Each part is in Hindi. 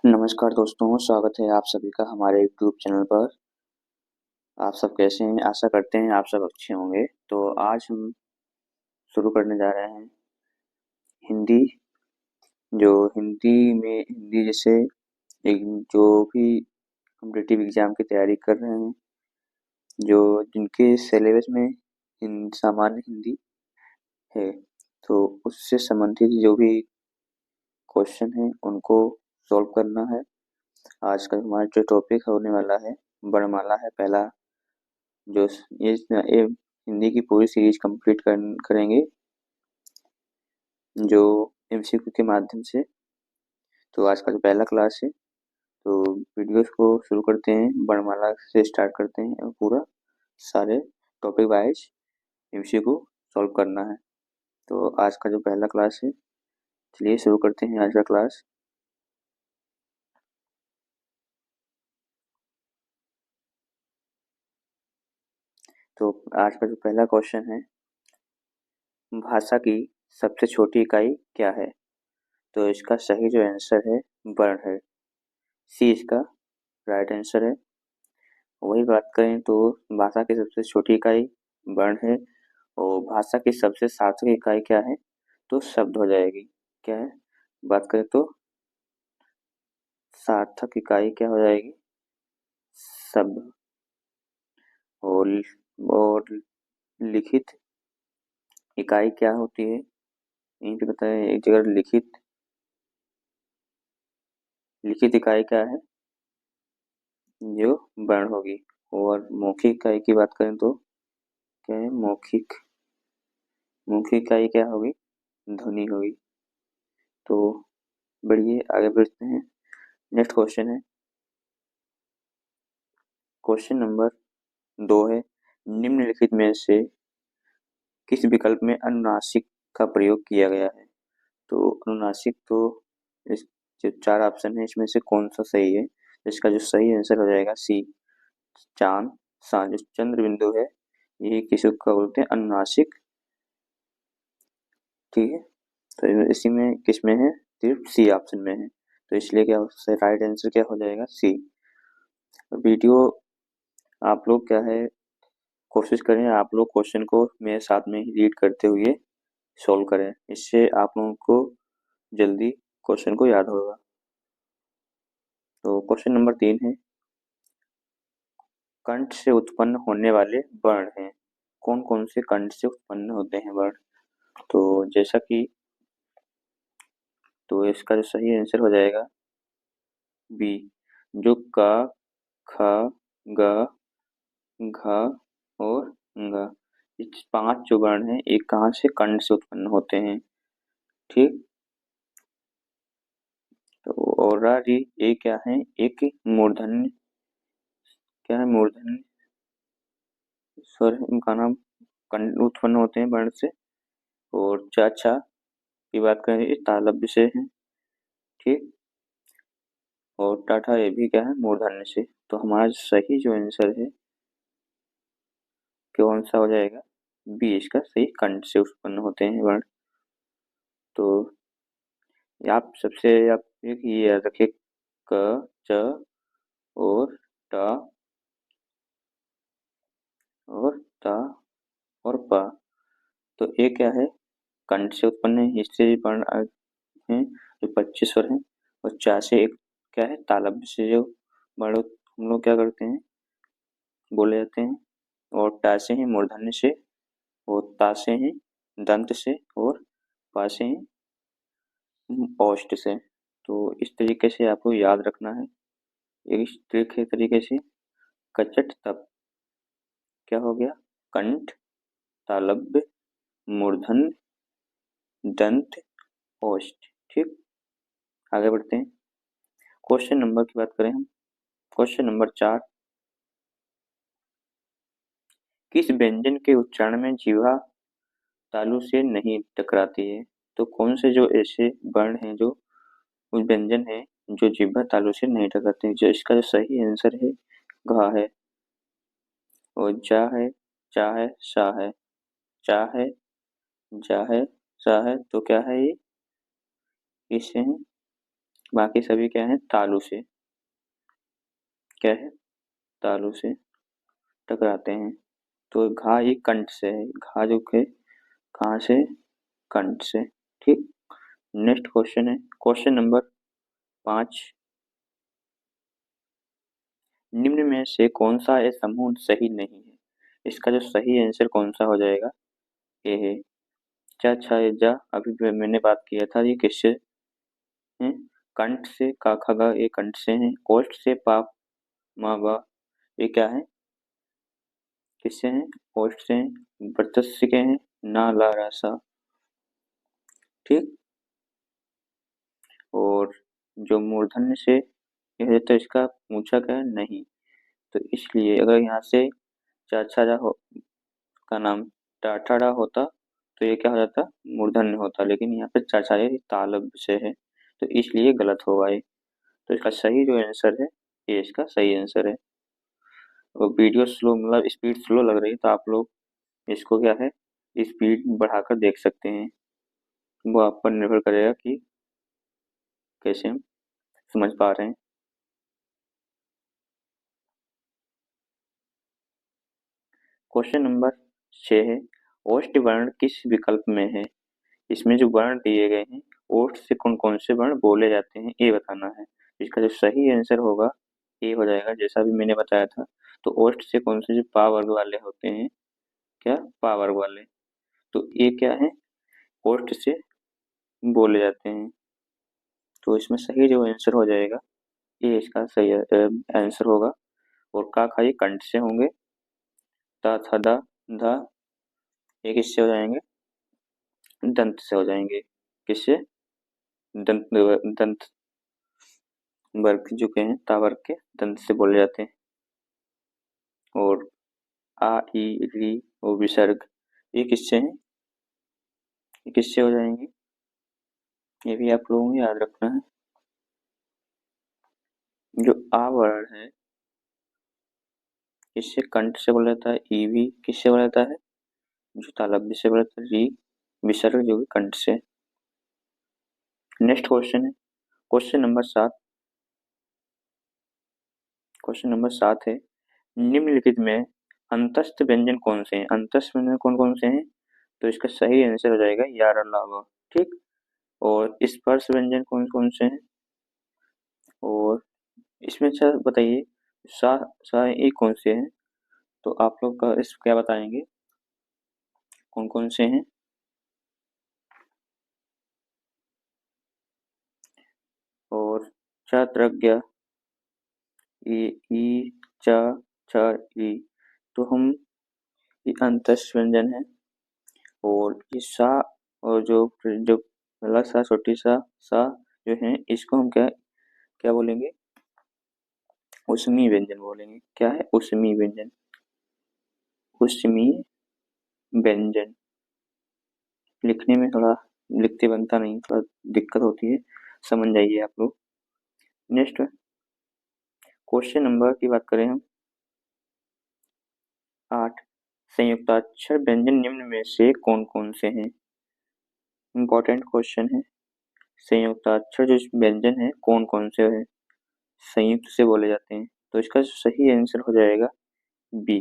नमस्कार दोस्तों, स्वागत है आप सभी का हमारे यूट्यूब चैनल पर। आप सब कैसे हैं? आशा करते हैं आप सब अच्छे होंगे। तो आज हम शुरू करने जा रहे हैं हिंदी। जो हिंदी जैसे एक जो भी कॉम्पिटिटिव एग्ज़ाम की तैयारी कर रहे हैं, जो जिनके सिलेबस में सामान्य हिंदी है, तो उससे संबंधित जो भी क्वेश्चन हैं उनको सॉल्व करना है। आज का हमारा जो टॉपिक होने वाला है, वर्णमाला है पहला। जो ये हिंदी की पूरी सीरीज कंप्लीट करेंगे जो एमसीक्यू के माध्यम से। तो आज का जो पहला क्लास है, तो वीडियोस को शुरू करते हैं, वर्णमाला से स्टार्ट करते हैं और पूरा सारे टॉपिक वाइज एमसीक्यू सॉल्व करना है। तो आज का जो पहला क्लास है, चलिए शुरू करते हैं आज का क्लास। तो आज का जो पहला क्वेश्चन है, भाषा की सबसे छोटी इकाई क्या है? तो इसका सही जो आंसर है वर्ण है। सी इसका राइट आंसर है। वही बात करें तो भाषा की सबसे छोटी इकाई वर्ण है और भाषा की सबसे सार्थक इकाई क्या है? तो शब्द हो जाएगी। क्या है? बात करें तो सार्थक इकाई क्या हो जाएगी? शब्द। और और लिखित इकाई क्या होती है? यहीं पे बताएं एक जगह। लिखित इकाई क्या है? जो वर्ण होगी। और मौखिक इकाई की बात करें तो क्या है? मौखिक इकाई क्या होगी? ध्वनि होगी। तो बढ़िए आगे बढ़ते हैं। नेक्स्ट क्वेश्चन है, क्वेश्चन नंबर 2 है, निम्नलिखित में से किस विकल्प में अनुनासिक का प्रयोग किया गया है? तो अनुनासिक तो इस जो 4 ऑप्शन है इसमें से कौन सा सही है? इसका जो सही आंसर हो जाएगा सी, चांद, सा जो चंद्र बिंदु है, यही किसी को बोलते हैं अनुनासिक। ठीक है, तो इसी में किस में है? सिर्फ सी ऑप्शन में है। तो इसलिए क्या राइट आंसर क्या हो जाएगा? सी। वीडियो आप लोग क्या है, कोशिश करें आप लोग क्वेश्चन को मेरे साथ में ही रीड करते हुए सॉल्व करें। इससे आप लोगों को जल्दी क्वेश्चन को याद होगा। तो क्वेश्चन नंबर 3 है, कंठ से उत्पन्न होने वाले वर्ण हैं। कौन कौन से कंठ से उत्पन्न होते हैं वर्ण? तो जैसा कि तो इसका जो सही आंसर हो जाएगा बी, जो क, ख, ग, घ और ng, ये 5 जो वर्ण हैं ये कहाँ से कंठ से उत्पन्न होते हैं। ठीक, तो और ये क्या है? एक मूर्धन्य, क्या है? मूर्धन्य स्वर है, इनका नाम उत्पन्न होते हैं वर्ण से। और चाचा की बात करें ये तालव्य से है। ठीक, और टाटा ये भी क्या है? मूर्धन्य से। तो हमारा सही जो आंसर है कौन सा हो जाएगा? बी इसका सही, कंठ से उत्पन्न होते हैं वर्ण। तो आप सबसे आप एक ये याद रखिए, क, च और ट और त और प। तो ये क्या है? कंठ से उत्पन्न है, इससे वर्ण हैं जो 25 स्वर हैं। और चा से एक क्या है? तालव्य से जो वर्ण हम लोग क्या करते हैं? बोले जाते हैं। और टा से है मूर्धन्य से, और ता से है दंत से, और पा से है औष्ठ से। तो इस तरीके से आपको याद रखना है। इस तरीके से कचट तप क्या हो गया? कंठ, तालव्य, मूर्धन्य, दंत, ओष्ठ। ठीक, आगे बढ़ते हैं। क्वेश्चन नंबर की बात करें हम, क्वेश्चन नंबर 4, किस व्यंजन के उच्चारण में जीवा तालु से नहीं टकराती है? तो कौन से जो ऐसे वर्ण हैं, जो व्यंजन है जो जिह्वा तालु से नहीं टकराते हैं? जो इसका जो सही आंसर है घ है, और जा है, चा है, सा है। चा है, जा है, सा है, तो क्या है ये? इससे है बाकी सभी क्या है, तालु से, क्या है, तालु से टकराते हैं। तो घा ये कंठ से है, घा जो है कहाँ से, कंठ से। ठीक। नेक्स्ट क्वेश्चन है क्वेश्चन नंबर 5। निम्न में से कौन सा ये समूह सही नहीं है? इसका जो सही आंसर कौन सा हो जाएगा? ए है चा छा या जा, अभी भी मैंने बात किया था, ये किससे है? कंठ से, का खा गा ये कंठ से है। ओष्ठ से पा मा बा ये क्या है, किससे हैं? ओष्ठ से हैं। वर्चस्व के हैं, ना ला रा सा। ठीक। और जो मूर्धन्य से यह है तो इसका पूछा क्या है, नहीं। तो इसलिए अगर यहाँ से चाचा हो का नाम टाठाड़ा होता तो ये क्या हो जाता, मूर्धन्य होता, लेकिन यहाँ पे चाचा ये तालब से है, तो इसलिए गलत होगा ये। तो इसका सही जो आंसर है, ये इसका सही आंसर है। और वीडियो स्लो मतलब स्पीड स्लो लग रही है तो आप लोग इसको क्या है, स्पीड बढ़ाकर देख सकते हैं। वो आप पर निर्भर करेगा कि कैसे हम समझ पा रहे हैं। क्वेश्चन नंबर 6 है, ओष्ठ वर्ण किस विकल्प में है? इसमें जो वर्ण दिए गए हैं, ओष्ठ से कौन कौन से वर्ण बोले जाते हैं ये बताना है। इसका जो सही आंसर होगा ये हो जाएगा, जैसा भी मैंने बताया था। तो ओष्ठ से कौन से जो पा वर्ग वाले होते हैं, क्या पा वर्ग वाले, तो ये क्या है, ओष्ठ से बोले जाते हैं। तो इसमें सही जो आंसर हो जाएगा ये इसका सही आंसर होगा। और का खा ये कंठ से होंगे। ता था दा धा ये किससे हो जाएंगे, दंत से हो जाएंगे। किससे, दंत, दंत वर्ग जो के हैं, ता वर्ग के दंत से बोले जाते हैं। और आ ई री और विसर्ग ये किससे हैं, ये किससे हो जाएंगे, ये भी आप लोगों को याद रखना है। जो आ वर्ण है इससे कंठ से बोला जाता है, ई भी किससे बोला जाता है, जो तालव्य से बोला जाता है, री विसर्ग जो कि कंठ से। नेक्स्ट क्वेश्चन है क्वेश्चन नंबर 7। क्वेश्चन नंबर 7 है, निम्नलिखित में अंतस्थ व्यंजन कौन से हैं? अंतस्थ व्यंजन कौन कौन से हैं? तो इसका सही आंसर हो जाएगा यार अलावा। ठीक। और स्पर्श व्यंजन कौन कौन से हैं? और इसमें अच्छा बताइए, सा सा ये कौन से हैं? तो आप लोग का इस क्या बताएंगे, कौन कौन से हैं? और चात्रज्ञ ई ई चा चा ई, तो हम ये अंतस्थ व्यंजन है। और ये सा और जो जो पहला सा छोटी सा जो है इसको हम क्या क्या बोलेंगे, उसमी व्यंजन बोलेंगे। क्या है, उसमी व्यंजन, उसमी व्यंजन। लिखने में थोड़ा लिखते बनता नहीं, थोड़ा दिक्कत होती है, समझ जाइए आप लोग। नेक्स्ट क्वेश्चन नंबर की बात करें हम 8, संयुक्ताक्षर व्यंजन निम्न में से कौन कौन से हैं? इंपॉर्टेंट क्वेश्चन है। संयुक्ताक्षर जो व्यंजन है कौन कौन से हैं, संयुक्त से बोले जाते हैं? तो इसका सही आंसर हो जाएगा बी,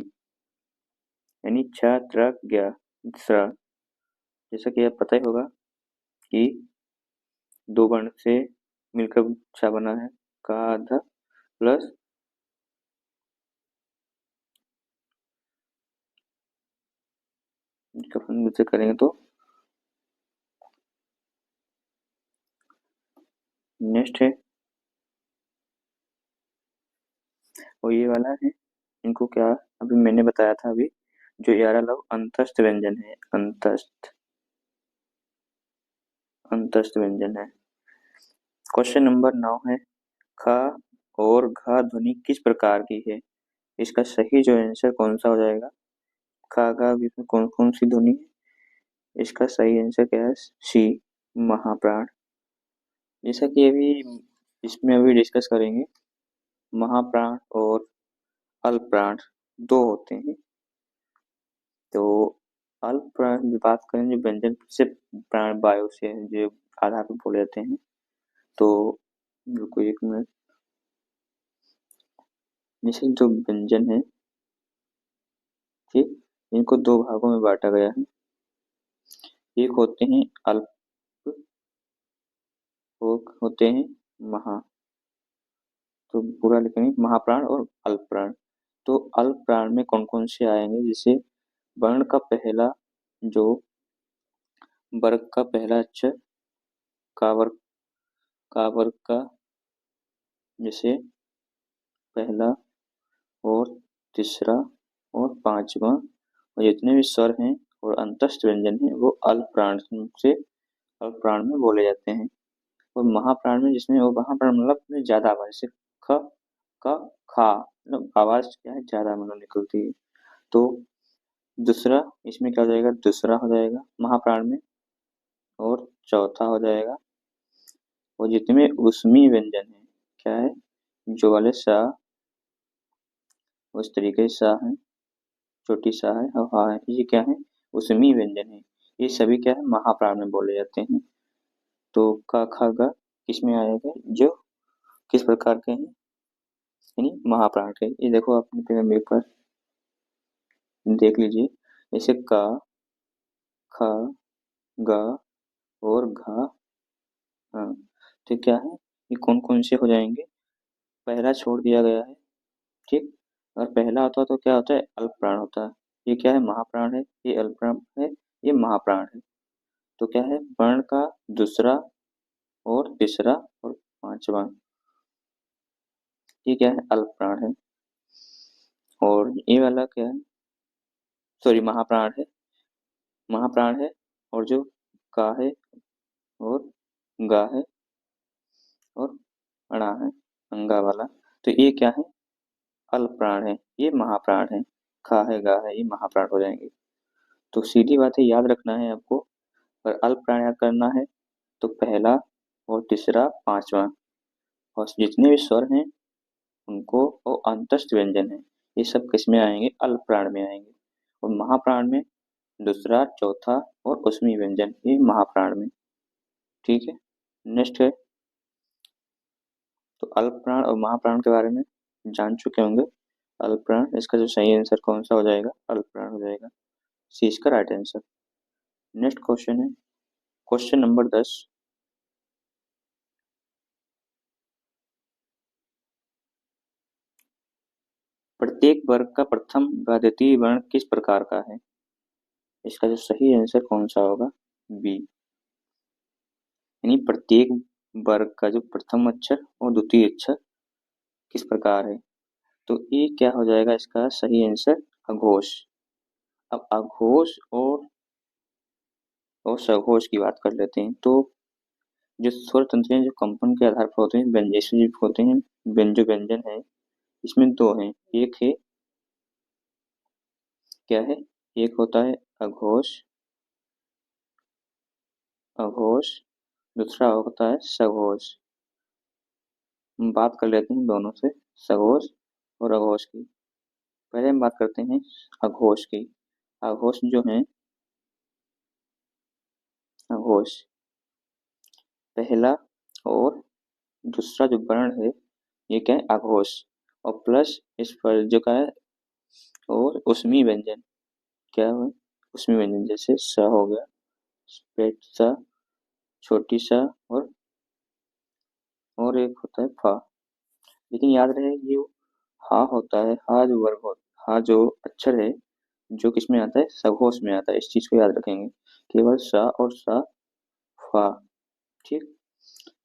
यानी छ त्र ज्ञ स्र। जैसा कि आप पता ही होगा कि दो वर्ण से मिलकर छ बना है, का ध प्लस से करेंगे तो नेक्स्ट है, और ये वाला है, इनको क्या अभी मैंने बताया था अभी, जो यारा लव अंतस्थ व्यंजन है, अंतस्थ अंतस्थ व्यंजन है। क्वेश्चन नंबर 9 है, ख और घ ध्वनि किस प्रकार की है? इसका सही जो आंसर कौन सा हो जाएगा, ख घ बीच में कौन कौन सी ध्वनि है? इसका सही आंसर क्या है, सी महाप्राण। जैसा कि अभी इसमें अभी डिस्कस करेंगे, महाप्राण और अल्पप्राण दो होते हैं। तो अल्पप्राण की बात करें, जो व्यंजन से प्राण वायु से जो आधार पर बोले जाते हैं, तो रुको 1 मिनट। जैसे जो व्यंजन है, ठीक, इनको दो भागों में बांटा गया है। एक होते हैं अल्प, होते हैं महा, तो पूरा लिखेंगे महाप्राण और अल्प प्राण। तो अल्प प्राण में कौन कौन से आएंगे? जैसे वर्ण का पहला, जो वर्ग का पहला अक्षर, का वर्ग, का वर्ग का जैसे पहला और तीसरा और पांचवा, और जितने भी स्वर हैं और अंतस्थ व्यंजन हैं वो अल्प प्राण से, अल्प प्राण में बोले जाते हैं। और महाप्राण में, जिसमें वो महाप्राण मतलब ज्यादा आवाज, जैसे ख, क, खा, मतलब आवाज क्या है, ज्यादा मतलब निकलती है। तो दूसरा इसमें क्या हो जाएगा? दूसरा हो जाएगा महाप्राण में, और चौथा हो जाएगा। और जितने उसमें व्यंजन है, क्या है, जो वाले सा, उस तरीके से सा है, छोटी सा है और हा है, ये क्या है, उसमें व्यंजन है। ये सभी क्या है, महाप्राण में बोले जाते हैं। तो का खा गा किस में आएगा? जो किस प्रकार के हैं, यानी महाप्राण के। ये देखो अपने पेपर देख लीजिए, जैसे का, ख, ग और घ, हाँ। तो क्या है, ये कौन कौन से हो जाएंगे? पहला छोड़ दिया गया है, ठीक। अगर पहला होता तो क्या होता है, अल्प प्राण होता है। ये क्या है, महाप्राण है, ये अल्प प्राण है, ये महाप्राण है। तो क्या है, वर्ण का दूसरा और तीसरा और पांचवा, ये क्या है, अल्प प्राण है। और ये वाला क्या है, सॉरी महाप्राण है, महाप्राण है। और जो का है और गा है और अणा है, अंगा वाला, तो ये क्या है, अल्प प्राण है, ये महाप्राण है। खा है, गा है, ये महाप्राण हो जाएंगे। तो सीधी बात है, याद रखना है आपको। और अल्प प्राण याद करना है तो पहला और तीसरा पांचवा, और जितने भी स्वर हैं उनको, और अंतस्थ व्यंजन है, ये सब किसमें आएंगे, अल्प प्राण में आएंगे। और महाप्राण में दूसरा, चौथा और उसमें व्यंजन, ये महाप्राण में। ठीक है, नेक्स्ट है, तो अल्प प्राण और महाप्राण के बारे में जान चुके होंगे। अल्प प्राण, इसका जो सही आंसर कौन सा हो जाएगा, अल्प प्राण हो जाएगा, सी इसका राइट आंसर। नेक्स्ट क्वेश्चन है, क्वेश्चन नंबर 10। प्रत्येक वर्ग का प्रथम व द्वितीय वर्ण किस प्रकार का है? इसका जो सही आंसर कौन सा होगा, बी, यानी प्रत्येक वर्ग का जो प्रथम अक्षर और द्वितीय अक्षर किस प्रकार है। तो ये क्या हो जाएगा, इसका सही आंसर अघोष। अब अघोष और सघोष की बात कर लेते हैं। तो जो स्वर तंत्र हैं, जो कंपन के आधार पर होते हैं, व्यंजन होते हैं, व्यंजो व्यंजन है, इसमें दो हैं। एक है, क्या है, एक होता है अघोष, अघोष, दूसरा होता है सघोष। हम बात कर लेते हैं दोनों से, सघोष और अघोष की। पहले हम बात करते हैं अघोष की। अघोष जो है, अघोष पहला और दूसरा जो वर्ण है, ये क्या है, अघोष, और प्लस इस पर जो का है, और उसमें व्यंजन, क्या है, उसमें व्यंजन, जैसे स हो गया, पेट सा, छोटी सा, और एक होता है फा। लेकिन याद रहे, ये हा होता है, हा जो वर्ग हो, हा जो अक्षर है, जो किसमें आता है, सघोष में आता है। इस चीज को याद रखेंगे, केवल सा और सा, फा, ठीक।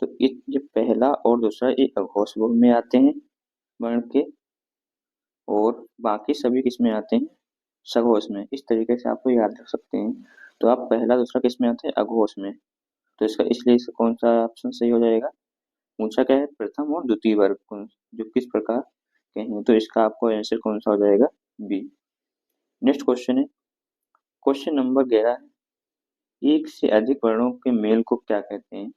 तो ये पहला और दूसरा ये अघोष वर्ग में आते हैं वर्ण के, और बाकी सभी किसमें आते हैं, सघोष में। इस तरीके से आपको याद रख सकते हैं। तो आप पहला दूसरा किसमें आते हैं, अघोष में। तो इसका, इसलिए इसका कौन सा ऑप्शन सही हो जाएगा, पूछा क्या है, प्रथम और द्वितीय वर्ग जो किस प्रकार के हैं, तो इसका आपको आंसर कौन सा हो जाएगा, बी। नेक्स्ट क्वेश्चन है, क्वेश्चन नंबर 11 है, एक से अधिक वर्णों के मेल को क्या कहते हैं?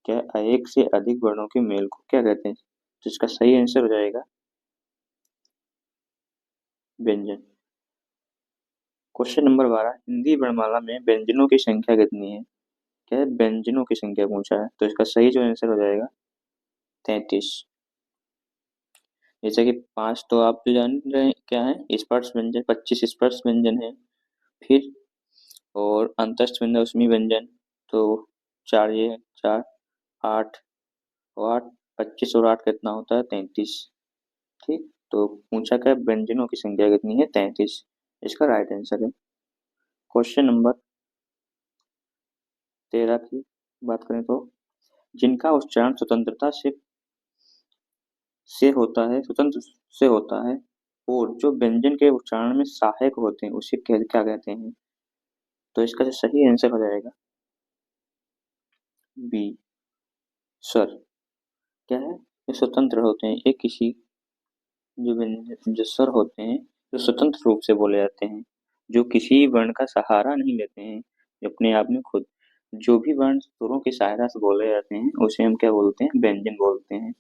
क्या एक से अधिक वर्णों के मेल को क्या कहते हैं? तो इसका सही आंसर हो जाएगा व्यंजन। क्वेश्चन नंबर 12, हिंदी वर्णमाला में व्यंजनों की संख्या कितनी है? क्या है, व्यंजनों की संख्या पूछा है, तो इसका सही जो आंसर हो जाएगा 33। जैसे कि 5 तो आप तो जान रहे हैं क्या है, स्पर्श व्यंजन, 25 स्पर्श व्यंजन है। फिर और अंतस्थ व्यंजन उसमें व्यंजन, तो 4 ये है, 4 8 और 8, 25 और 8 कितना होता है 33। ठीक, तो पूछा क्या व्यंजनों की संख्या कितनी है 33, इसका राइट आंसर है। क्वेश्चन नंबर 13 की बात करें तो, जिनका उच्चारण स्वतंत्रता से होता है, स्वतंत्र से होता है, और जो व्यंजन के उच्चारण में सहायक होते हैं उसे क्या कहते हैं? तो इसका जो सही आंसर हो जाएगा बी, स्वर। क्या है, ये स्वतंत्र होते हैं, ये किसी जो व्यंजन जो स्वर होते हैं जो स्वतंत्र रूप से बोले जाते हैं, जो किसी वर्ण का सहारा नहीं लेते हैं, जो अपने आप में खुद, जो भी वर्ण स्वरों की सहायता से बोले जाते हैं उसे हम क्या बोलते हैं, व्यंजन बोलते हैं।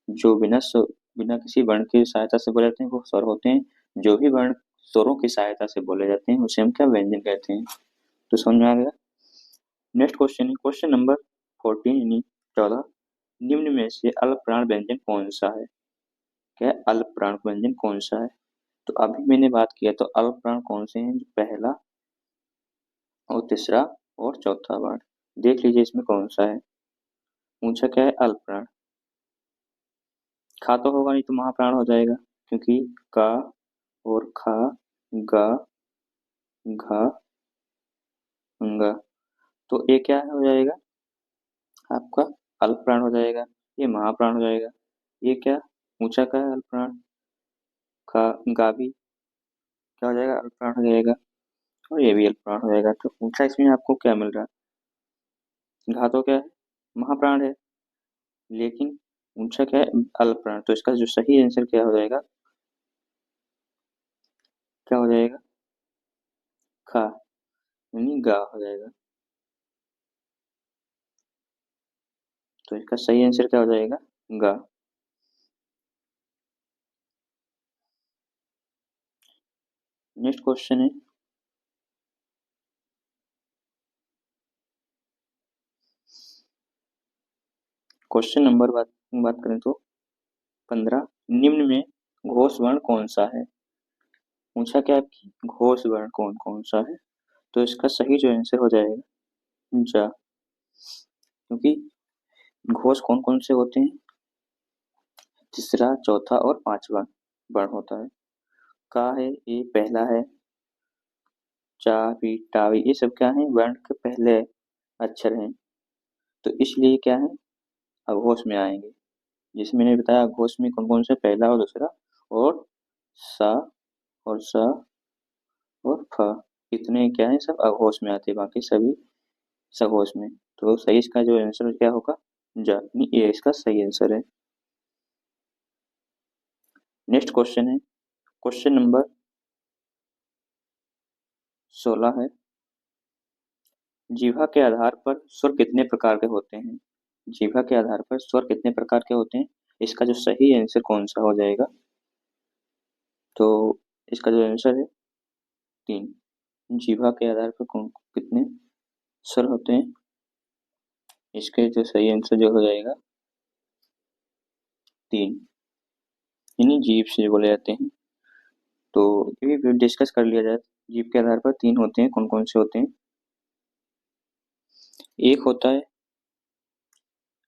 जो बिना किसी वर्ण की सहायता से बोले जाते हैं वो स्वर होते हैं। जो भी वर्ण स्वरों की सहायता से बोले जाते हैं उसे हम क्या, व्यंजन कहते हैं। तो समझ में आ गया। नेक्स्ट क्वेश्चन है क्वेश्चन नंबर 14 यानी 14, निम्न में से अल्प प्राण व्यंजन कौन सा है? क्या है, अल्प प्राण व्यंजन कौन सा है? तो अभी मैंने बात किया तो अल्प प्राण कौन से हैं, जो पहला और तीसरा और चौथा वर्ण, देख लीजिए इसमें कौन सा है। पूछा क्या है, अल्प प्राण। खा तो होगा नहीं तो महाप्राण हो जाएगा, क्योंकि का और खा, गा, घा, अंगा, तो ये क्या हो जाएगा आपका, अल्प प्राण हो जाएगा। ये महाप्राण हो जाएगा। ये क्या, ऊंचा का है अल्प प्राण, का गा भी क्या हो जाएगा, अल्प प्राण हो जाएगा। और ये भी अल्प प्राण हो जाएगा। तो ऊंचा इसमें आपको क्या मिल रहा है, घा तो क्या है, महाप्राण है, लेकिन ऊंचा क्या है, अल्प प्राण। तो इसका जो सही आंसर क्या हो जाएगा, क्या हो जाएगा, खा यानी गा हो जाएगा। तो इसका सही आंसर क्या हो जाएगा, गा। नेक्स्ट क्वेश्चन है क्वेश्चन नंबर बात करें तो 15, निम्न में घोष वर्ण कौन सा है? पूछा क्या आपकी, घोष वर्ण कौन कौन सा है? तो इसका सही जो आंसर हो जाएगा जा, क्योंकि घोष कौन कौन से होते हैं, तीसरा, चौथा और पांचवा वर्ण होता है। का है, ये पहला है, चा भी, टा भी, ये सब क्या है, वर्ण के पहले अक्षर हैं, तो इसलिए क्या है, अघोष में आएंगे। जिसमें मैंने बताया अघोष में कौन कौन से, पहला और दूसरा और सा और स और फ, इतने क्या है सब अघोष में आते हैं, बाकी सभी सघोष में। तो सही इसका जो आंसर क्या होगा, जा, यानी ये इसका सही आंसर है। नेक्स्ट क्वेश्चन है क्वेश्चन नंबर 16 है, जीवा के आधार पर स्वर कितने प्रकार के होते हैं? जीवा के आधार पर स्वर कितने प्रकार के होते हैं, इसका जो सही आंसर कौन सा हो जाएगा? तो इसका जो आंसर है 3। जीवा के आधार पर कौन कितने स्वर होते हैं, इसके जो सही आंसर जो हो जाएगा 3, यानी जीभ से बोले जाते हैं। तो ये भी डिस्कस कर लिया जाए। जीभ के आधार पर 3 होते हैं, कौन कौन से होते हैं? एक होता है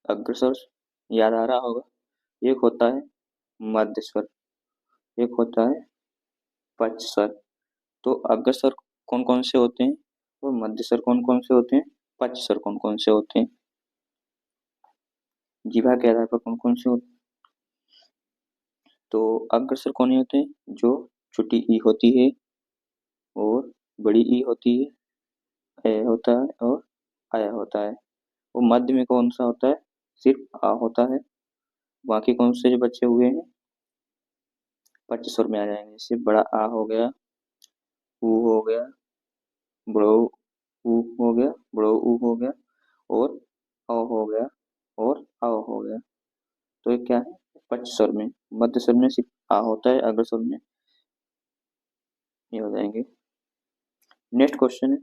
अग्रस्वर, याद आ रहा होगा। एक होता है मध्य स्वर, एक होता है पक्ष स्वर। तो अग्रस्वर कौन कौन से होते हैं और मध्य स्वर कौन कौन से होते हैं, पक्ष स्वर कौन कौन से होते हैं, जीवा के आधार पर कौन कौन से होते हैं? तो अग्रस्वर कौन होते हैं, जो छोटी ई होती है और बड़ी ई होती है, ए होता है और आया होता है। वो मध्य में कौन सा होता है, सिर्फ आ होता है। बाकी कौन से जो बचे हुए हैं पच्चीस स्वर में आ जाएंगे, जैसे बड़ा आ हो गया, ऊ हो गया, बड़ो ऊ हो गया, बड़ो ऊ हो गया, और अ हो गया, और अ हो गया। तो ये क्या है, पच्चीस स्वर में। मध्य स्वर में सिर्फ आ होता है, अग्र स्वर में ये हो जाएंगे। नेक्स्ट क्वेश्चन है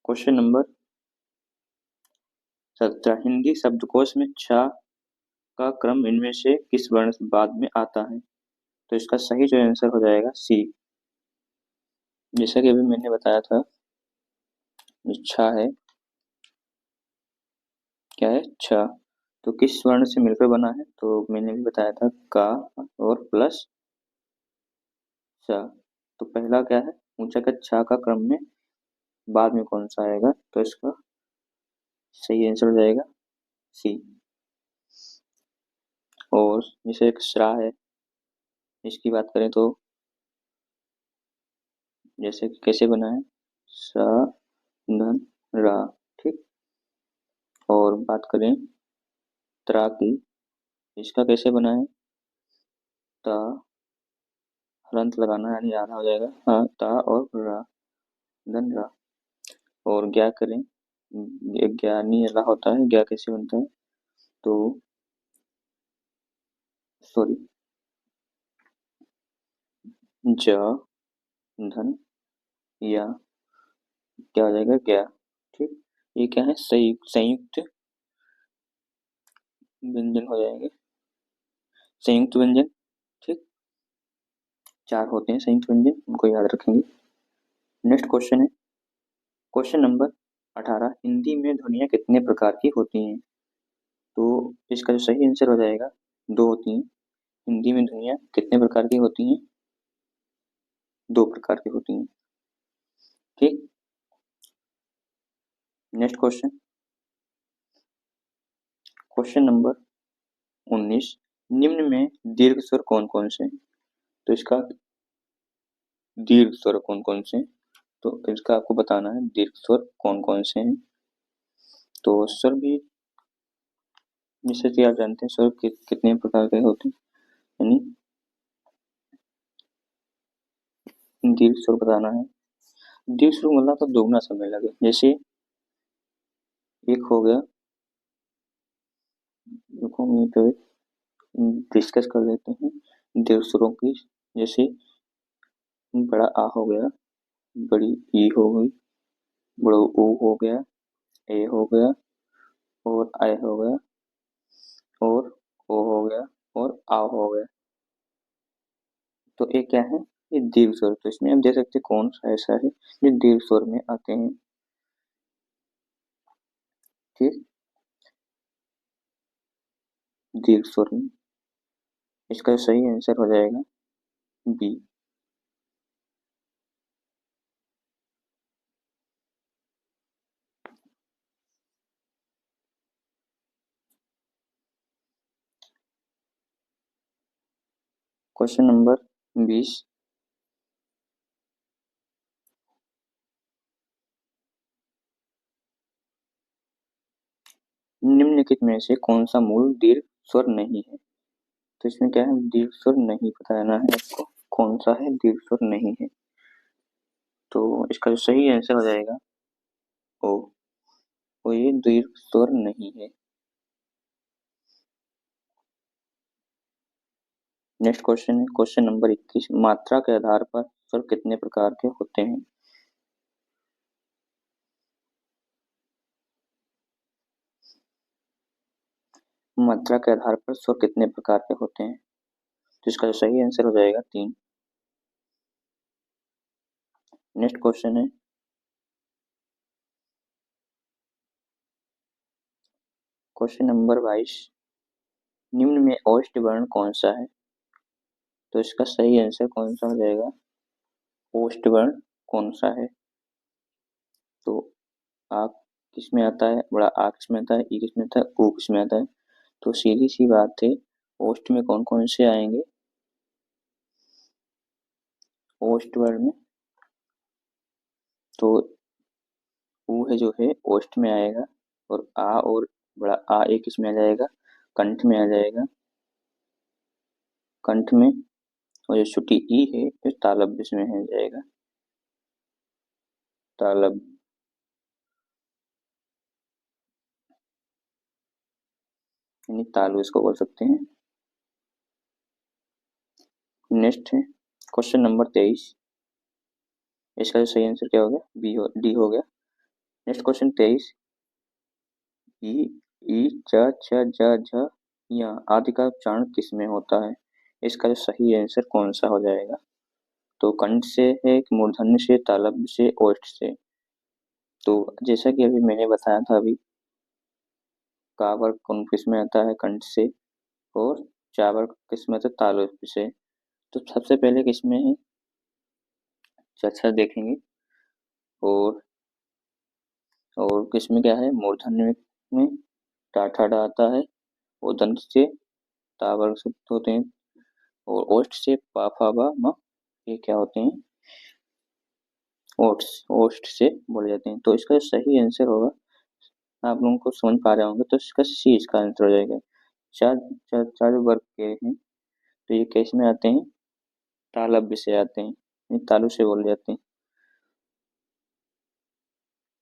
क्वेश्चन नंबर 17 हिंदी शब्दकोश में छ का क्रम इनमें से किस वर्ण से बाद में आता है? तो इसका सही जो आंसर हो जाएगा सी। जैसा कि अभी मैंने बताया था, जो छ है, क्या है? छ। तो किस वर्ण से मिलकर बना है? तो मैंने भी बताया था, का और प्लस च। तो पहला क्या है? ऊंचा का छ का क्रम में बाद में कौन सा आएगा? तो इसका सही आंसर हो जाएगा सी। और जैसे एक श्रा है, इसकी बात करें तो जैसे कि कैसे बना है? सा धन रा। ठीक। और बात करें त्रा की, इसका कैसे बना है? ता, हलंत लगाना है, यानी आधा हो जाएगा। हाँ, ता और रा, धन रा। और ज्ञा करें, ज्ञानी अला होता है, ज्ञा कैसे बनता है? तो सॉरी, ज धन या, क्या हो जाएगा? ज्ञा। ठीक। ये क्या है? संयुक्त व्यंजन हो जाएंगे, संयुक्त व्यंजन। ठीक। 4 होते हैं संयुक्त व्यंजन, उनको याद रखेंगे। नेक्स्ट क्वेश्चन है, क्वेश्चन नंबर 18, हिंदी में ध्वनियाँ कितने प्रकार की होती हैं? तो इसका जो सही आंसर हो जाएगा, 2 होती हैं। हिंदी में ध्वनियाँ कितने प्रकार की होती हैं? 2 प्रकार की होती हैं। ठीक। नेक्स्ट क्वेश्चन, क्वेश्चन नंबर 19, निम्न में दीर्घ स्वर कौन कौन से हैं? तो इसका दीर्घ स्वर कौन कौन से हैं? तो इसका आपको बताना है, दीर्घ स्वर कौन कौन से हैं। तो स्वर भी, जैसे कि आप जानते हैं, स्वर कितने प्रकार के होते हैं, यानी दीर्घ स्वर बताना है। दीर्घ स्वर मतलब तो दोगुना समय लगे। जैसे एक हो गया, देखो यहीं पे डिस्कस कर लेते हैं दीर्घ स्वरों की। जैसे बड़ा आ हो गया, बड़ी ई हो गई, बड़ा ऊ हो गया, ए हो गया, और आई हो गया, और ओ हो गया, और आ हो गया। तो ये क्या है? ये दीर्घ स्वर। तो इसमें आप देख सकते हैं कौन सा ऐसा है जो दीर्घ स्वर में आते हैं। ठीक। दीर्घ स्वर में इसका सही आंसर हो जाएगा बी। क्वेश्चन नंबर 20, निम्नलिखित में से कौन सा मूल दीर्घ स्वर नहीं है? तो इसमें क्या है? दीर्घ स्वर नहीं बताना है आपको, कौन सा है दीर्घ स्वर नहीं है। तो इसका जो सही आंसर हो जाएगा ओ। वो ये दीर्घ स्वर नहीं है। नेक्स्ट क्वेश्चन है, क्वेश्चन नंबर 21, मात्रा के आधार पर स्वर कितने प्रकार के होते हैं? मात्रा के आधार पर स्वर कितने प्रकार के होते हैं? तो इसका जो सही आंसर हो जाएगा 3। नेक्स्ट क्वेश्चन है, क्वेश्चन नंबर 22, निम्न में ओष्ठ वर्ण कौन सा है? तो इसका सही आंसर कौन सा हो जाएगा? ओष्ठ वर्ण कौन सा है? तो आ किस में आता है? बड़ा आ किस में आता है? ई किस में आता है? ऊ किस में आता है? तो सीधी सी बात है, ओष्ठ में कौन कौन से आएंगे? ओष्ठ वर्ण में तो ऊ है जो है ओष्ठ में आएगा, और आ और बड़ा आ एक किस में आ जाएगा? कंठ में आ जाएगा, कंठ में। और जो छोटी ई है जो तालव्य में आ जाएगा, तालव्य, यानी तालु इसको बोल सकते हैं। नेक्स्ट है क्वेश्चन नंबर 23, इसका जो सही आंसर क्या हो गया? बी हो, डी हो गया। नेक्स्ट क्वेश्चन 23, ई, ई, च, छ, ज, झ या आदि का उच्चारण किस में होता है? इसका जो सही आंसर कौन सा हो जाएगा? तो कंठ से है कि मूर्धन्य से, तालव्य से, ओष्ठ से? तो जैसा कि अभी मैंने बताया था अभी, का वर्ग कौन किस में आता है? कंठ से। और चा वर्ग किस में आता है? तालव्य से। तो सबसे पहले किस में है? अच्छा देखेंगे। और किस में क्या है? मूर्धन्य में टा ठा डा आता है। और दंत से ता वर्ग शब्द होते हैं। और ओष्ठ से पा फा बा म, ये क्या होते हैं? ओट्स, ओष्ठ से बोले जाते हैं। तो इसका सही आंसर होगा, आप लोगों को समझ पा रहे होंगे, तो इसका सी इसका आंसर हो जाएगा। चार चार चार वर्ग के हैं, तो ये कैसे में आते हैं? तालव्य से आते हैं, ये तालु से बोले जाते हैं।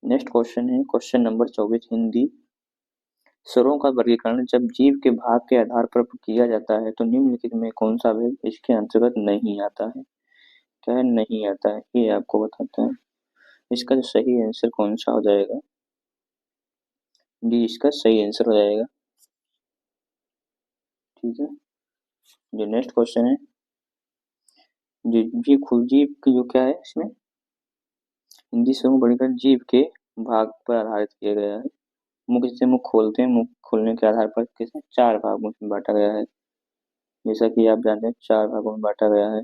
नेक्स्ट क्वेश्चन है क्वेश्चन नंबर 24 हिंदी। स्वरों का वर्गीकरण जब जीव के भाग के आधार पर किया जाता है तो निम्नलिखित में कौन सा भेद इसके अंतर्गत नहीं आता है? क्या है? नहीं आता है, ये आपको बताता है। इसका जो सही आंसर कौन सा हो जाएगा? डी इसका सही आंसर हो जाएगा। ठीक है। जो नेक्स्ट क्वेश्चन है, जीव खुद जीव की जो क्या है इसमें, हिंदी स्वरों का वर्गीकरण जीव के भाग पर आधारित किया गया है। मुख से मुख खोलते हैं, मुख खोलने के आधार पर किसे चार भागों में बांटा गया है। जैसा कि आप जानते हैं चार भागों में बांटा गया है।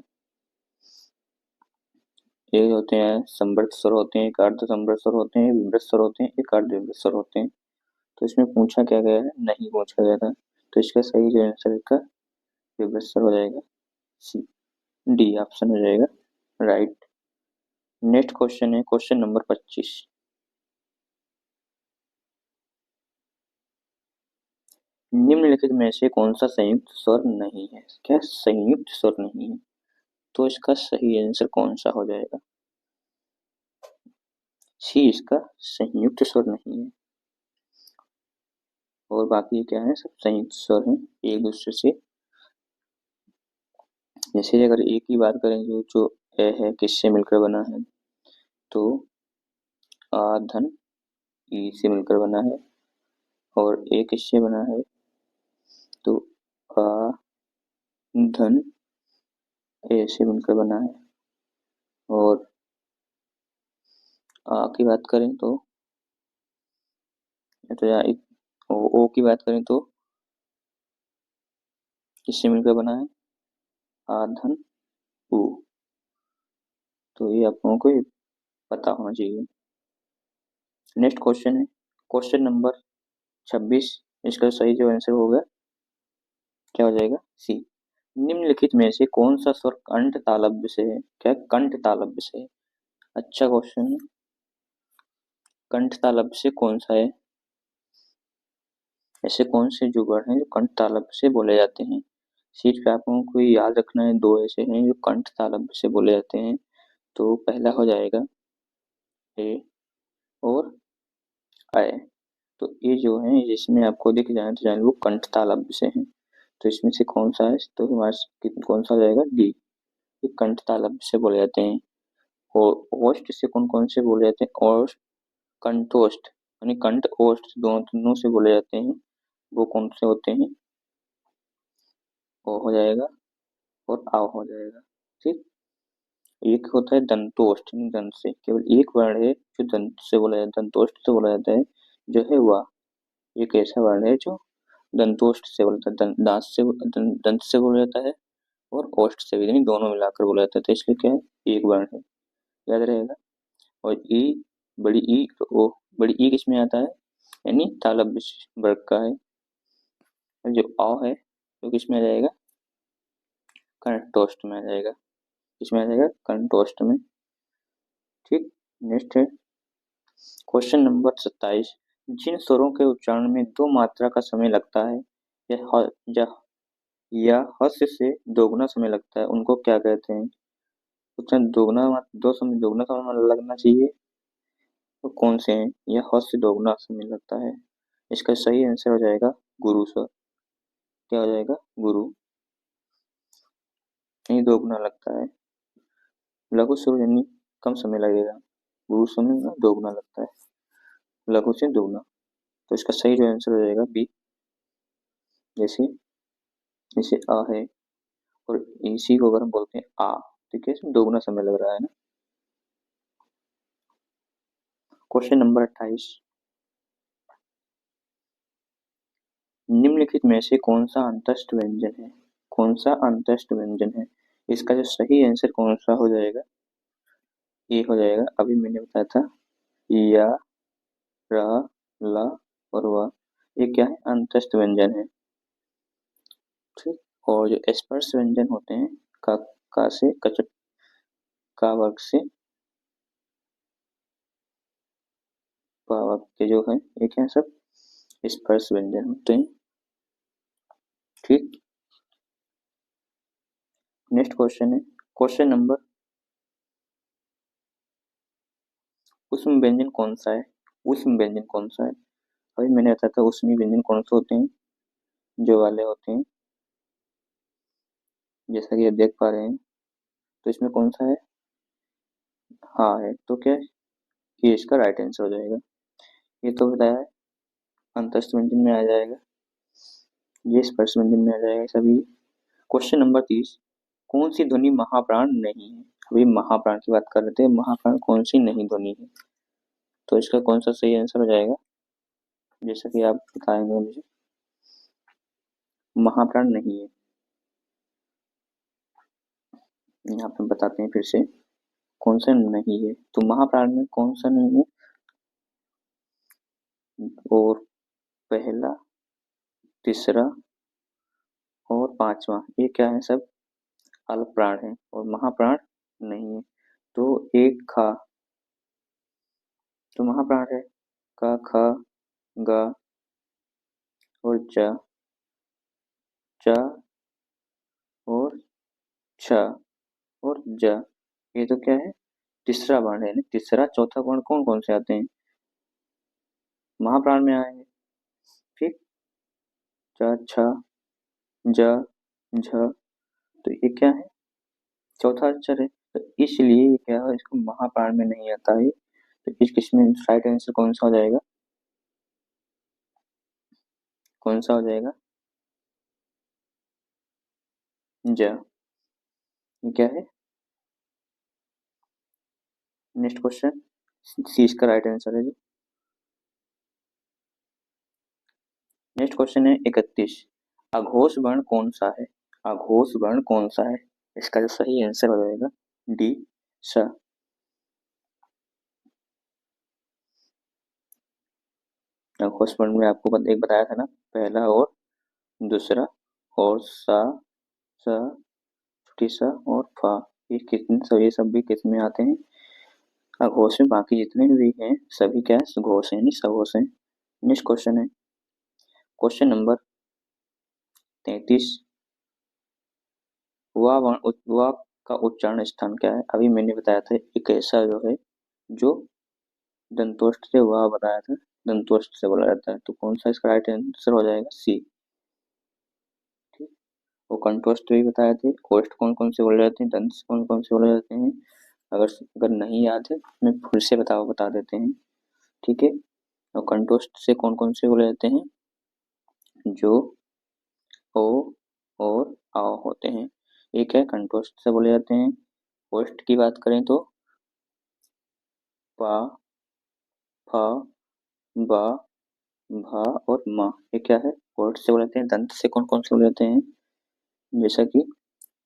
ये होते हैं समृद्ध स्वर होते हैं, एक अर्ध समृद्ध स्वर होते हैं, विवृत स्वर होते हैं, एक अर्ध विवृत स्वर होते हैं। तो इसमें पूछा क्या गया है? नहीं पूछा गया था। तो इसका सही जो आंसर इसका विवृत स्वर हो जाएगा, सी डी ऑप्शन हो जाएगा राइट। नेक्स्ट क्वेश्चन है क्वेश्चन नंबर 25। निम्नलिखित में से कौन सा संयुक्त स्वर नहीं है? क्या संयुक्त स्वर नहीं है? तो इसका सही आंसर कौन सा हो जाएगा? सी इसका संयुक्त स्वर नहीं है। और बाकी क्या है? सब संयुक्त स्वर हैं एक दूसरे से। जैसे अगर एक की बात करें, जो जो ए है किससे मिलकर बना है? तो आ धन ई से मिलकर बना है। और ए किससे बना है? तो आ धन ए से मिलकर बना है। और आ की बात करें तो या एक ओ की बात करें तो किससे मिलकर बना है? आ धन उ। तो ये आप लोगों को पता होना चाहिए। नेक्स्ट क्वेश्चन है क्वेश्चन नंबर 26। इसका सही जो आंसर होगा क्या हो जाएगा? सी। निम्नलिखित में से कौन सा स्वर कंठ तालव्य से है? क्या कंठ तालव्य से है? अच्छा क्वेश्चन है। कंठ तालव्य से कौन सा है? ऐसे कौन से जो वर्ण हैं जो कंठ तालव्य से बोले जाते हैं? सिर्फ आप लोगों को याद रखना है, दो ऐसे हैं जो कंठ तालव्य से बोले जाते हैं। तो पहला हो जाएगा ए और आय। तो ये जो है जिसमें आपको दिख जाए तो जान वो कंठ तालव्य से हैं। तो इसमें से कौन सा है? तो हमारे कौन सा हो जाएगा? डी। ये कंठ तालव्य से बोले जाते हैं। और ओष्ठ से कौन कौन से बोले जाते हैं? ओष्ठ, कंठोष्ठ, यानी कंठ ओष्ठ दोनों से बोले जाते हैं। वो कौन से होते हैं? ओ हो जाएगा और आओ हो जाएगा। ठीक। एक होता है दंतोष्ठ, यानी दंत से केवल एक वर्ण है जो दंत से बोला जाता है, दंतोष्ठ से बोला जाता है जो है वह। एक ऐसा वर्ण है जो दंतोष्ठ से बोला जाता है, दांत से दंत से बोला जाता है और ओष्ठ से भी, यानी दोनों मिलाकर बोला जाता है। तो इसलिए क्या है? एक वर्ण है, याद रहेगा। और ई, बड़ी ई ओ, बड़ी ई किस में आता है? यानी तालव्य वर्ग का है। और जो अ है तो किस में आ जाएगा? कंठोष्ठ में आ जाएगा। किसमें आ जाएगा? कंठोष्ठ में। ठीक। नेक्स्ट है क्वेश्चन नंबर 27। जिन स्वरों के उच्चारण में दो मात्रा का समय लगता है या या हस्य से दोगुना समय लगता है उनको क्या कहते हैं? उच्चारण दोगुना समय लगना चाहिए, वो कौन से हैं? या हस्त से दोगुना समय लगता है? इसका सही आंसर हो जाएगा गुरु सर। क्या हो जाएगा? गुरु। नहीं दोगुना लगता है। लघु स्वर यानी कम समय लगेगा, गुरु समय में दोगुना लगता है, लघु से दोगुना। तो इसका सही जो आंसर हो जाएगा बी। जैसे जैसे आ है और इसी को अगर हम बोलते हैं आ, ठीक है, इसमें दोगुना समय लग रहा है ना। क्वेश्चन नंबर 28, निम्नलिखित में से कौन सा अंतस्थ व्यंजन है? कौन सा अंतस्थ व्यंजन है? इसका जो सही आंसर कौन सा हो जाएगा? ये हो जाएगा, अभी मैंने बताया था, या, र, ला और वा। ये क्या है? अंतस्थ व्यंजन है। ठीक। और जो स्पर्श व्यंजन होते हैं, का से कचट, का वर्ग से पा वर्ग के जो है, ये क्या है? सब स्पर्श व्यंजन होते हैं। ठीक। नेक्स्ट क्वेश्चन है, क्वेश्चन नंबर, उष्म व्यंजन कौन सा है? उष्म व्यंजन कौन सा है? अभी मैंने बताया था उष्मी व्यंजन कौन से होते हैं, जो वाले होते हैं, जैसा कि आप देख पा रहे हैं। तो इसमें कौन सा है? हाँ है, तो क्या है? ये इसका राइट आंसर हो जाएगा। ये तो बताया है, अंतस्थ व्यंजन में आ जाएगा, ये स्पर्श व्यंजन में आ जाएगा सभी। क्वेश्चन नंबर 30, कौन सी ध्वनि महाप्राण नहीं है? अभी महाप्राण की बात कर रहे थे, महाप्राण कौन सी नहीं ध्वनि है? तो इसका कौन सा सही आंसर हो जाएगा, जैसा कि आप बताएंगे मुझे। महाप्राण नहीं है, यहाँ पे बताते हैं फिर से कौन सा नहीं है। तो महाप्राण में कौन सा नहीं है? और पहला, तीसरा और पांचवा, ये क्या है? सब अल्प प्राण है और महाप्राण नहीं है। तो एक खा तो महाप्राण है, का, ख, ग और ज, च और छ और ज, ये तो क्या है? तीसरा वर्ण है ना। तीसरा चौथा वर्ण कौन कौन से आते हैं? महाप्राण में आएंगे। ठीक। च, छ, ज, झ, तो ये क्या है? चौथा अक्षर है, तो इसलिए ये क्या है, इसको महाप्राण में नहीं आता है। तो इसमें राइट आंसर कौन सा हो जाएगा? कौन सा हो जाएगा? ज। ये क्या है? नेक्स्ट क्वेश्चन, सी इसका राइट आंसर है जो। नेक्स्ट क्वेश्चन है 31, अघोष वर्ण कौन सा है? अघोष वर्ण कौन सा है? इसका जो सही आंसर हो जाएगा डी, स। अघोष वर्ण में आपको एक बताया था ना, पहला और दूसरा और सा, स, छोटी सा और फा, ये कितने सब, ये सब भी किस में आते हैं? अघोष में। बाकी जितने भी हैं सभी क्या है? घोष है, नहीं सघोष है। नेक्स्ट क्वेश्चन है, क्वेश्चन नंबर 33, वा का उच्चारण स्थान क्या है? अभी मैंने बताया था, एक ऐसा जो है जो दंतोष्ठ से वाह बताया था, दंतोष्ठ से बोला जाता है। तो कौन सा इसका राइट आंसर हो जाएगा? सी। ठीक। वो कंठोष्ठ भी बताए थे, ओष्ठ कौन कौन से बोले जाते हैं, दंत कौन कौन से बोले जाते हैं। अगर अगर नहीं याद है, मैं फिर से बता देते हैं। ठीक है। और कंठोष्ठ से कौन कौन से बोले जाते हैं? जो, ओ और आओ होते हैं। एक है कंठोष्ठ से बोले जाते हैं। ओष्ठ की बात करें तो पा, फ, बा, भा और मा, ये क्या है? ओष्ठ से बोले जाते हैं। दंत से कौन कौन से बोले जाते हैं? जैसा कि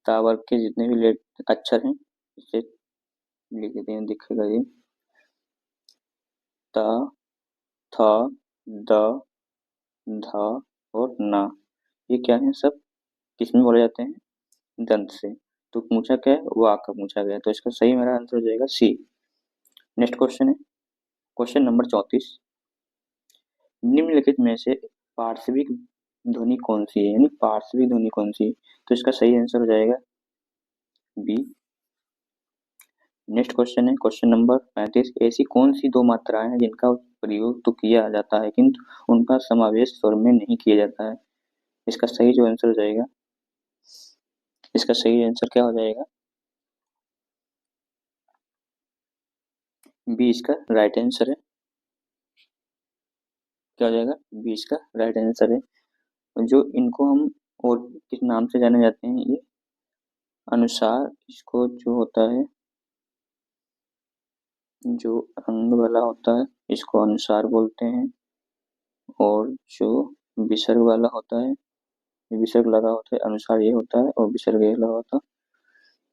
ता वर्ग के जितने भी लेट अक्षर हैं, इसे लिख देते हैं, दिखेगा ये, ता, था, द, धा और ना, ये क्या है? सब किसमें बोले जाते हैं? दंत से। तो पूछा क्या है? वाक का पूछा गया, तो इसका सही मेरा आंसर हो जाएगा सी। नेक्स्ट क्वेश्चन है, क्वेश्चन नंबर 34, निम्नलिखित में से पार्श्विक ध्वनि कौन सी है? यानी पार्श्विक ध्वनि कौन सी है? तो इसका सही आंसर हो जाएगा बी। नेक्स्ट क्वेश्चन है, क्वेश्चन नंबर 35, ऐसी कौन सी दो मात्राएं हैं जिनका प्रयोग तो किया जाता है किंतु उनका समावेश स्वर में नहीं किया जाता है? इसका सही जो आंसर हो जाएगा, इसका सही आंसर क्या हो जाएगा? बी इसका राइट आंसर है। क्या हो जाएगा, 20 का राइट आंसर है। जो इनको हम और किस नाम से जाने जाते हैं, ये अनुसार, इसको जो होता है, जो अंग वाला होता है इसको अनुसार बोलते हैं, और जो विसर्ग वाला होता है, विसर्ग लगा होता है, अनुसार ये होता है और विसर्ग ये लगा होता है,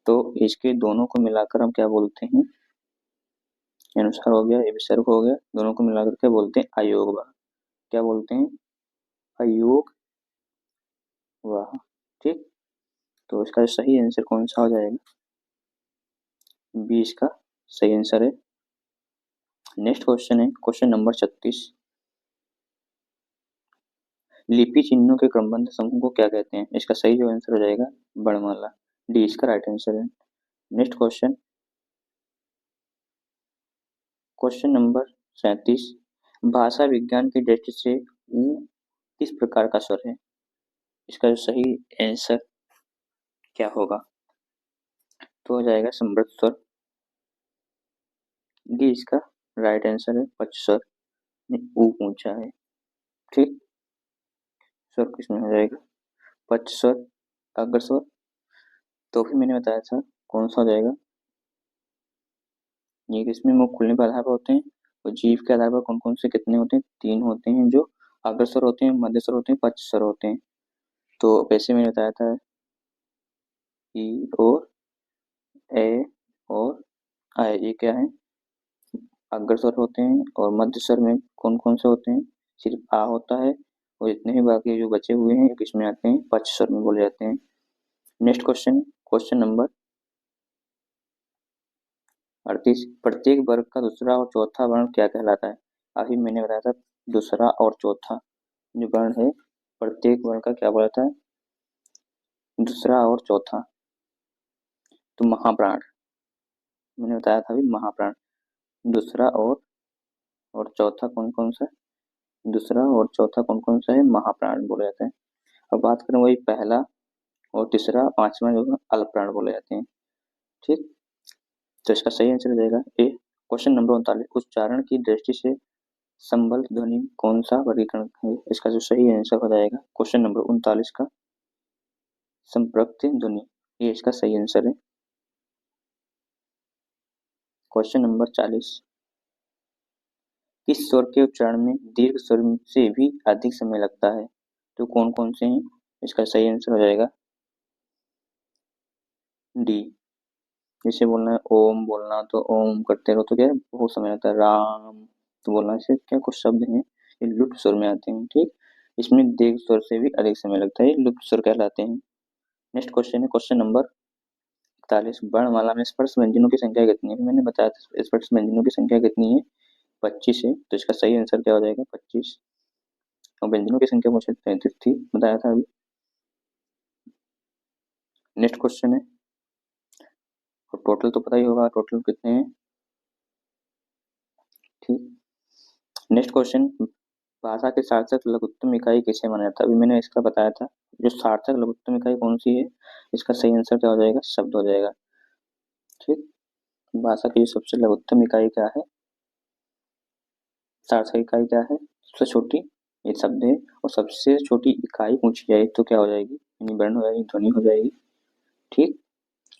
तो इसके दोनों को मिलाकर हम क्या बोलते हैं, ये अनुसार हो गया, ये विसर्ग हो गया, दोनों को मिलाकर क्या बोलते हैं, अयोग वाह। क्या बोलते हैं, अयोग वाह। ठीक, तो इसका सही आंसर कौन सा हो जाएगा, 20 का सही आंसर है। नेक्स्ट क्वेश्चन है क्वेश्चन नंबर 36। लिपि चिन्हों के क्रमबद्ध समूह को क्या कहते हैं, इसका सही जो आंसर हो जाएगा, वर्णमाला। डी इसका राइट आंसर है। Next question, question number 37। भाषा विज्ञान की दृष्टि से ऊ किस प्रकार का स्वर है, इसका जो सही आंसर क्या होगा, तो हो जाएगा समृद्ध स्वर। डी इसका राइट आंसर है, पच स्वर, ऊ ऊंचा है। ठीक, स्वर किसमें हो जाएगा, पच स्वर, अग्र स्वर। तो फिर मैंने बताया था कौन सा हो जाएगा, ये किसमें मुख खुलने के आधार पर होते हैं, और जीभ के आधार पर कौन कौन से कितने होते हैं, 3 होते हैं, जो अग्रसर होते हैं, मध्यस्वर होते हैं, पचस्वर होते हैं। तो वैसे मैंने बताया था ई और ए और आय, ये क्या है, अग्रसर होते हैं, और मध्यस्वर में कौन कौन से होते हैं, सिर्फ आ होता है, और इतने ही बाकी जो बचे हुए हैं किसमें आते हैं, पचस्वर में बोले जाते हैं। Next question, question number 38। प्रत्येक वर्ग का दूसरा और चौथा वर्ण क्या कहलाता है, अभी मैंने बताया था दूसरा और चौथा जो वर्ण है, प्रत्येक वर्ण का क्या बोला था, दूसरा और चौथा, तो महाप्राण, मैंने बताया था अभी महाप्राण। दूसरा और चौथा कौन कौन सा, दूसरा और चौथा कौन कौन सा है, महाप्राण बोले जाते हैं। अब बात करें वही पहला और तीसरा, पांचवा जो है अल्पप्राण बोले जाते हैं। ठीक, तो इसका सही आंसर हो जाएगा ए। Question number 39। उच्चारण की दृष्टि से संबल ध्वनि कौन सा वर्गीकरण है, इसका जो सही आंसर हो जाएगा क्वेश्चन नंबर 39 का संप्रक्त ध्वनि, ये इसका सही आंसर है। Question number 40। किस स्वर के उच्चारण में दीर्घ स्वर से भी अधिक समय लगता है, तो कौन कौन से हैं, इसका सही आंसर हो जाएगा डी। जैसे बोलना है ओम बोलना, तो ओम करते रहो तो क्या है, बहुत समय लगता है। राम तो बोलना से क्या, कुछ शब्द हैं ये लुप्त स्वर में आते हैं। ठीक, इसमें दीर्घ स्वर से भी अधिक समय लगता है, लुप्त स्वर कहलाते हैं। नेक्स्ट क्वेश्चन है क्वेश्चन नंबर 41। वर्णमाला में स्पर्श व्यंजनों की संख्या कितनी है, मैंने बताया था स्पर्श व्यंजनों की संख्या कितनी है, 25 है, तो इसका सही आंसर क्या हो जाएगा, 25। और व्यंजनों की संख्या मुझे 33 थी, बताया था अभी। नेक्स्ट क्वेश्चन है, और टोटल तो पता ही होगा टोटल कितने हैं। ठीक, नेक्स्ट क्वेश्चन, भाषा के सार्थक लघुत्तम इकाई किसे माना जाता है, अभी मैंने इसका बताया था, जो सार्थक लघुत्तम इकाई कौन सी है, इसका सही आंसर क्या हो जाएगा, शब्द हो जाएगा। ठीक, भाषा की सबसे लघुत्तम इकाई क्या है, सार्थक इकाई क्या है, सबसे छोटी, ये शब्द है, और सबसे छोटी इकाई पूछी जाए तो क्या हो जाएगी, यानी वर्ण हो जाएगी, ध्वनि हो जाएगी। ठीक,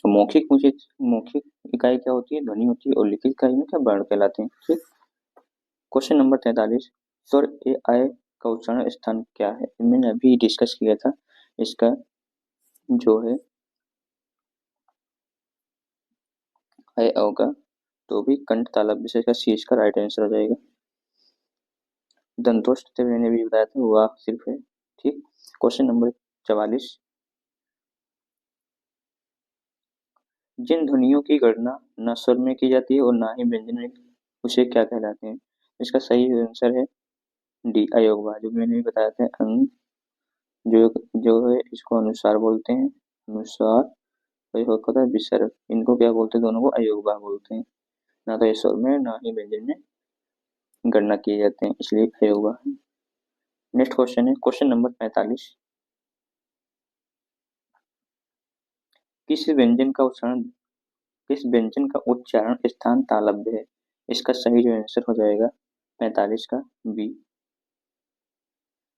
तो मौखिक पूछे, मौखिक इकाई क्या होती है, ध्वनि होती है, और लिखित इकाई में क्या, वर्ण कहलाते हैं। ठीक, क्वेश्चन नंबर 43। स्वर ए आय का उच्चारण स्थान क्या है, मैंने अभी डिस्कस किया था, इसका जो है है होगा, तो भी कंठ तालव्य विशेष का सी इसका राइट आंसर हो जाएगा। दंतोष्ठ मैंने भी बताया था, वह सिर्फ है। ठीक, क्वेश्चन नंबर 44। जिन ध्वनियों की गणना न स्वर में की जाती है और ना ही व्यंजन में, उसे क्या कहलाते हैं, इसका सही आंसर है डी अयोगवा, जो मैंने भी बताया था अंग, जो जो है इसको अनुसार बोलते हैं, अनुसार, और एक होता है विसर्ग, इनको क्या बोलते हैं, दोनों को अयोगवा बोलते हैं, ना तो ये स्वर में ना ही व्यंजन में गणना किए जाते हैं, इसलिए अयोगवा है। नेक्स्ट क्वेश्चन है क्वेश्चन नंबर 45। किस व्यंजन का उच्चारण, किस व्यंजन का उच्चारण स्थान तालव्य है, इसका सही जो आंसर हो जाएगा 45 का बी।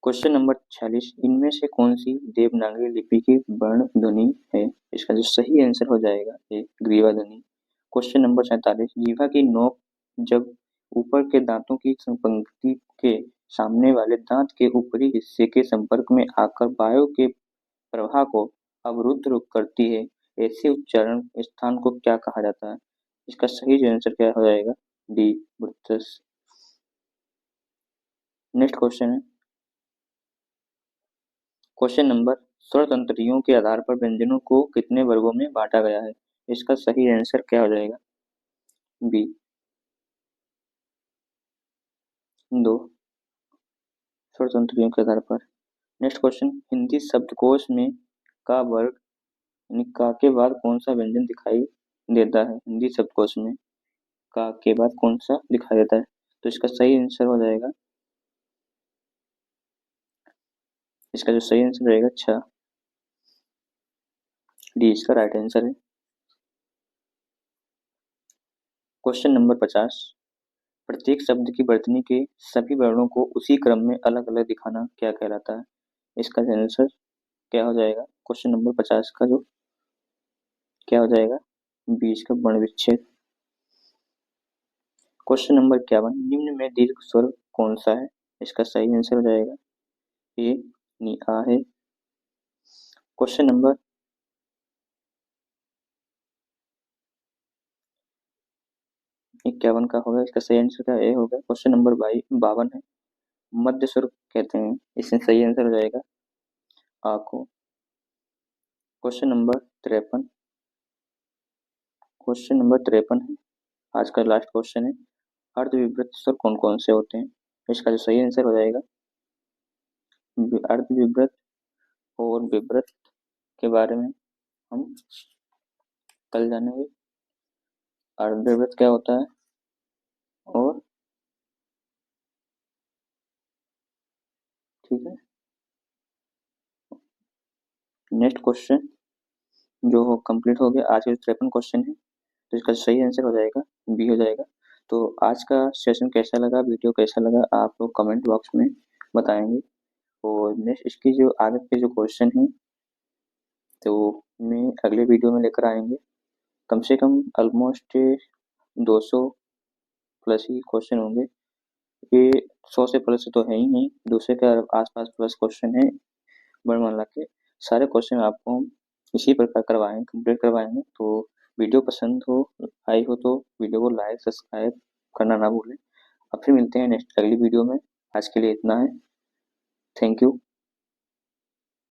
क्वेश्चन नंबर 46, इनमें से कौन सी देवनागरी लिपि की वर्ण ध्वनि है? इसका जो सही आंसर हो जाएगा ये ग्रीवा ध्वनि। क्वेश्चन नंबर 47, जीवा की नोक जब ऊपर के दांतों की पंक्ति के सामने वाले दांत के ऊपरी हिस्से के संपर्क में आकर वायु के प्रवाह को अवरुद्ध करती है, ऐसे उच्चारण स्थान को क्या कहा जाता है? इसका सही आंसर क्या हो जाएगा? D, Brutus. नेक्स्ट क्वेश्चन है क्वेश्चन नंबर, स्वर तंत्रियों के आधार पर व्यंजनों को कितने वर्गों में बांटा गया है? इसका सही आंसर क्या हो जाएगा? बी, 2 स्वर तंत्रियों के आधार पर। नेक्स्ट क्वेश्चन, हिंदी शब्दकोश में का वर्ग यानी का के बाद कौन सा व्यंजन दिखाई देता है? हिंदी शब्दकोश में का के बाद कौन सा दिखाई देता है? तो इसका सही आंसर हो जाएगा, इसका जो सही आंसर रहेगा अच्छा डी, इसका राइट आंसर है। क्वेश्चन नंबर 50, प्रत्येक शब्द की वर्तनी के सभी वर्णों को उसी क्रम में अलग अलग दिखाना क्या कहलाता है? इसका आंसर क्या हो जाएगा? क्वेश्चन नंबर 50 का जो क्या हो जाएगा? बीच का वर्ण विच्छेद। क्वेश्चन नंबर 51, निम्न में दीर्घ स्वर कौन सा है? इसका सही आंसर हो जाएगा ए, नी, आ है। क्वेश्चन नंबर 51 का होगा, इसका सही आंसर क्या ए होगा। क्वेश्चन नंबर 52 है, मध्य स्वर कहते हैं, इसमें सही आंसर हो जाएगा आ को। क्वेश्चन नंबर 53, क्वेश्चन नंबर 53 है, आज का लास्ट क्वेश्चन है, अर्धविभक्त स्वर कौन कौन से होते हैं? इसका जो सही आंसर हो जाएगा अर्धविभक्त और विभक्त के बारे में हम कल जानेंगे। अर्धविभक्त क्या होता है और ठीक है। नेक्स्ट क्वेश्चन जो हो कंप्लीट हो गया, आज के 53 क्वेश्चन है, तो इसका सही आंसर हो जाएगा बी हो जाएगा। तो आज का सेशन कैसा लगा, वीडियो कैसा लगा, आप लोग कमेंट बॉक्स में बताएंगे। और नेक्स्ट इसकी जो आगे के जो क्वेश्चन है तो मैं अगले वीडियो में लेकर आएंगे। कम से कम ऑलमोस्ट 200 प्लस ही क्वेश्चन होंगे, ये 100 से प्लस तो है ही नहीं, 200 के आसपास प्लस क्वेश्चन है। वर्णमाला के सारे क्वेश्चन आपको हम इसी प्रकार करवाएंगे, कंप्लीट करवाएंगे। तो वीडियो पसंद हो आई हो तो वीडियो को लाइक सब्सक्राइब करना ना भूलें। अब फिर मिलते हैं नेक्स्ट अगली वीडियो में। आज के लिए इतना है, थैंक यू।